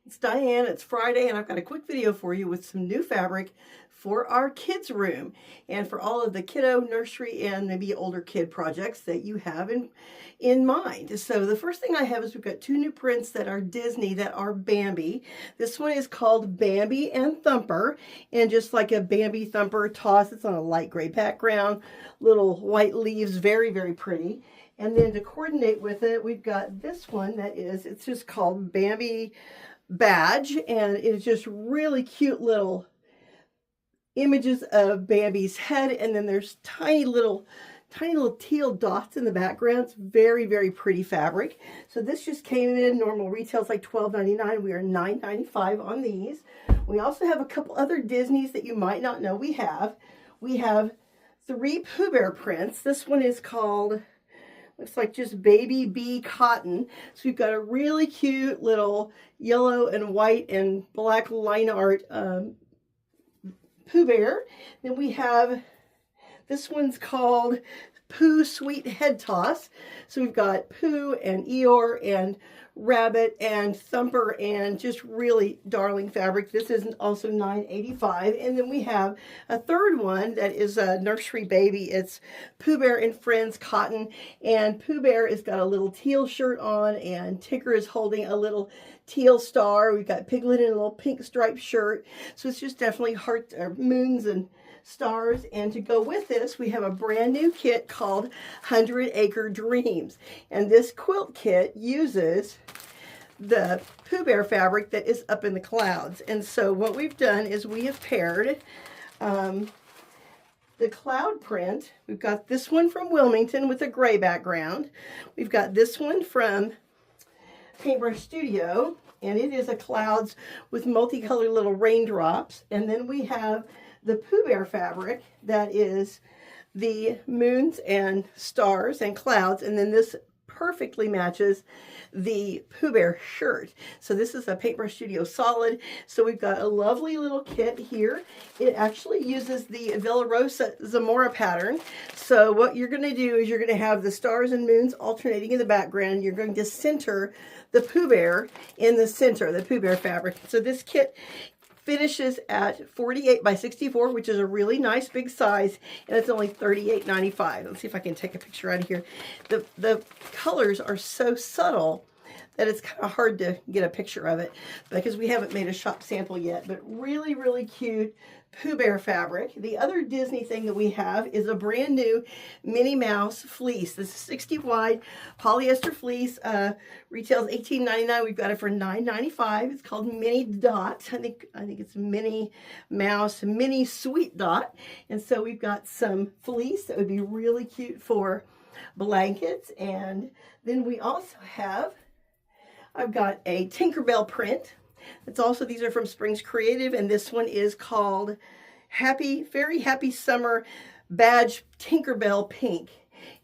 It's Diane, it's Friday, and I've got a quick video for you with some new fabric for our kids' room and for all of the kiddo, nursery, and maybe older kid projects that you have in mind. So the first thing I have is we've got two new prints that are Disney that are Bambi. This one is called Bambi and Thumper, and just like a Bambi Thumper toss, it's on a light gray background, little white leaves, very, very pretty. And then to coordinate with it, we've got this one that is, it's just called Bambi Badge, and it's just really cute little images of Bambi's head, and then there's tiny little teal dots in the background. It's very, very pretty fabric. So this just came in. Normal retails like $12.99. We are $9.95 on these. We also have a couple other Disneys that you might not know we have. We have 3 Pooh Bear prints. This one is called, looks like just Baby Bee Cotton. So we've got a really cute little yellow and white and black line art Pooh Bear. Then we have, this one's called Pooh Sweet Head Toss. So we've got Pooh and Eeyore and Rabbit and Thumper and just really darling fabric. This is also $9.85. And then we have a third one that is a nursery baby. It's Pooh Bear and Friends Cotton, and Pooh Bear has got a little teal shirt on, and Tigger is holding a little teal star. We've got Piglet in a little pink striped shirt. So it's just definitely heart or moons and stars. And to go with this, we have a brand new kit called 100 Acre Dreams. And this quilt kit uses the Pooh Bear fabric that is up in the clouds. And so what we've done is we have paired the cloud print. We've got this one from Wilmington with a gray background. We've got this one from Paintbrush Studio, and it is a clouds with multicolored little raindrops. And then we have the Pooh Bear fabric that is the moons and stars and clouds, and then this perfectly matches the Pooh Bear shirt. So this is a Paintbrush Studio Solid. So we've got a lovely little kit here. It actually uses the Villa Rosa Zamora pattern. So what you're going to do is you're going to have the stars and moons alternating in the background. You're going to center the Pooh Bear in the center, the Pooh Bear fabric. So this kit finishes at 48 by 64, which is a really nice big size, and it's only $38.95. Let's see if I can take a picture out of here. The colors are so subtle that it's kind of hard to get a picture of it because we haven't made a shop sample yet, but really, really cute Pooh Bear fabric. The other Disney thing that we have is a brand new Minnie Mouse fleece. This is 60 wide polyester fleece, retails $18.99. We've got it for $9.95. It's called Minnie Dot. I think it's Minnie Mouse, Minnie Sweet Dot. And so we've got some fleece that would be really cute for blankets. And then we also have, I've got a Tinkerbell print. It's also, these are from Springs Creative, and this one is called Very Happy Summer Badge Tinkerbell Pink,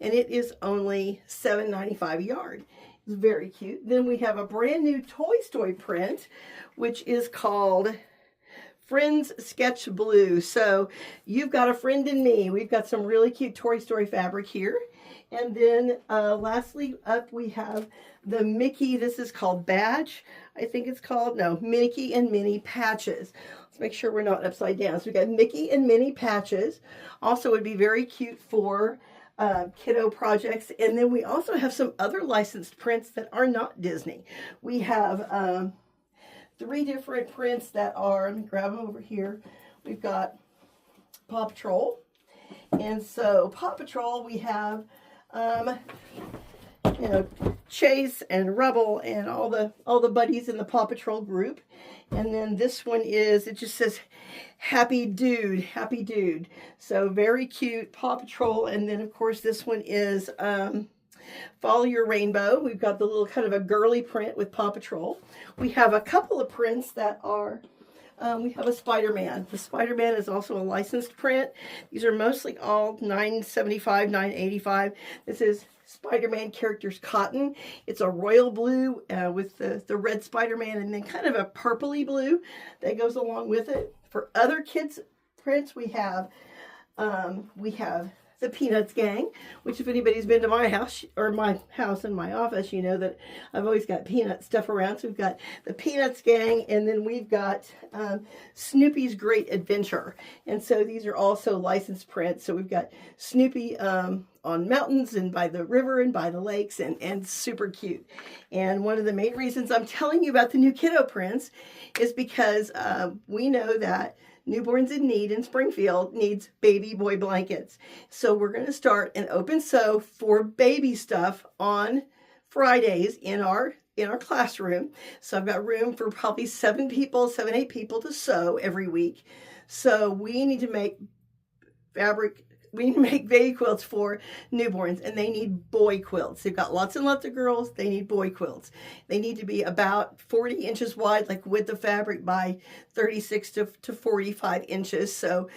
and it is only $7.95 a yard. It's very cute. Then we have a brand new Toy Story print, which is called Friends Sketch Blue. So you've got a friend in me. We've got some really cute Toy Story fabric here. And then lastly up we have the Mickey, this is called Badge, I think it's called, no, Mickey and Minnie Patches. Let's make sure we're not upside down. So we got Mickey and Minnie Patches. Also would be very cute for kiddo projects. And then we also have some other licensed prints that are not Disney. We have 3 different prints that are, let me grab them over here. We've got Paw Patrol. And so Paw Patrol, we have you know, Chase and Rubble and all the buddies in the Paw Patrol group. And then this one is, it just says Happy Dude, Happy Dude. So very cute Paw Patrol. And then of course this one is Follow Your Rainbow. We've got the little kind of a girly print with Paw Patrol. We have a couple of prints that are we have a Spider-Man. The Spider-Man is also a licensed print. These are mostly all $9.75, $9.85. This is Spider-Man Characters Cotton. It's a royal blue with the red Spider-Man, and then kind of a purpley blue that goes along with it. For other kids prints, we have the Peanuts gang, which if anybody's been to my house or my house and my office, you know that I've always got peanut stuff around. So we've got the Peanuts gang, and then we've got Snoopy's Great Adventure. And so these are also licensed prints. So we've got Snoopy on mountains and by the river and by the lakes, and super cute. And one of the main reasons I'm telling you about the new Kiddo prints is because we know that Newborns in Need in Springfield needs baby boy blankets. So we're going to start an open sew for baby stuff on Fridays in our classroom. So I've got room for probably 7, 8 people to sew every week. So we need to make baby quilts for newborns, and they need boy quilts. They've got lots and lots of girls. They need boy quilts. They need to be about 40 inches wide, like width of fabric, by 36 to 45 inches. So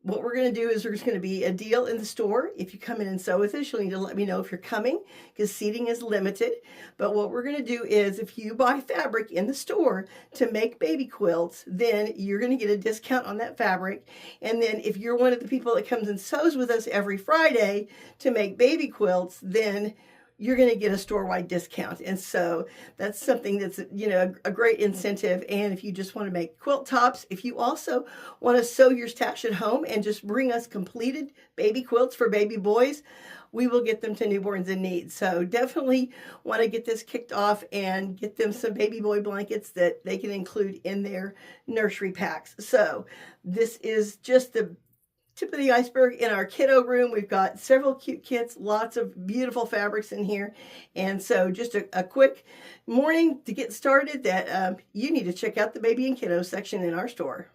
what we're going to do is there's going to be a deal in the store. If you come in and sew with us, you'll need to let me know if you're coming, because seating is limited. But what we're going to do is if you buy fabric in the store to make baby quilts, then you're going to get a discount on that fabric. And then if you're one of the people that comes and sews with us every Friday to make baby quilts, then you're going to get a store-wide discount. And so that's something that's, you know, a great incentive. And if you just want to make quilt tops, if you also want to sew your stash at home and just bring us completed baby quilts for baby boys, we will get them to Newborns in Need. So definitely want to get this kicked off and get them some baby boy blankets that they can include in their nursery packs. So this is just the tip of the iceberg in our kiddo room. We've got several cute kits, lots of beautiful fabrics in here. And so just a quick morning to get started that you need to check out the baby and kiddo section in our store.